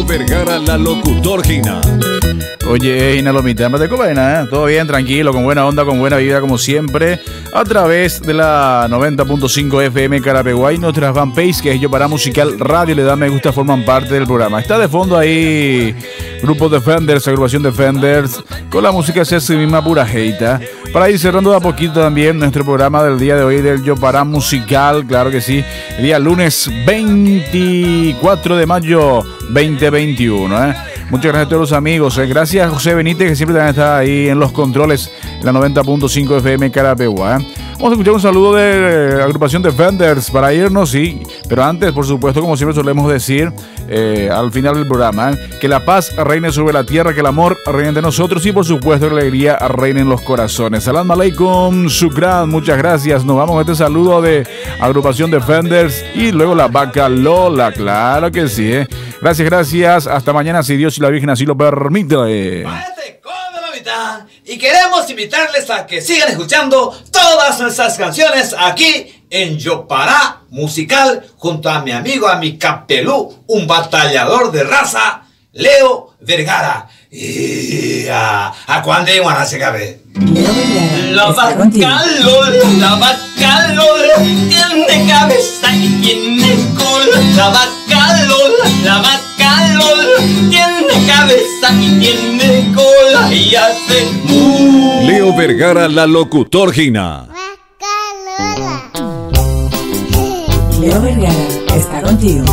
Vergara, la locutor Gina. Oye, Gina Lomita, de Cobaina, ¿eh? Todo bien, tranquilo, con buena onda, con buena vida, como siempre, a través de la 90.5 FM Carapeguay, nuestras fanpage, que es Yo Para Musical Radio, le da me gusta, forman parte del programa. Está de fondo ahí Grupo Defenders, agrupación Defenders, con la música es esa misma pura heita. Para ir cerrando de a poquito también nuestro programa del día de hoy del Yo Para Musical, claro que sí, el día lunes 24 de mayo 2021, ¿eh? Muchas gracias a todos los amigos. Gracias a José Benítez, que siempre también está ahí en los controles en la 90.5 FM Carapegua. Vamos a escuchar un saludo de la agrupación Defenders para irnos, sí. Pero antes, por supuesto, como siempre solemos decir al final del programa, que la paz reine sobre la tierra, que el amor reine entre nosotros y, por supuesto, la alegría reine en los corazones. Salam aleikum, shukran, muchas gracias. Nos vamos a este saludo de agrupación Defenders y luego la vaca Lola, claro que sí, ¿eh? Gracias, gracias. Hasta mañana, si Dios y la Virgen así lo permite. Y queremos invitarles a que sigan escuchando todas nuestras canciones aquí en Yo Para Musical, junto a mi amigo, a mi capelú, un batallador de raza, Leo Vergara. Y a cuándo van a se cabe. La vaca Lola tiene cabeza y tiene cola. La vaca Lola tiene cabeza y tiene cola y hace Leo Vergara, la locutor Gina. Leo Vergara está contigo.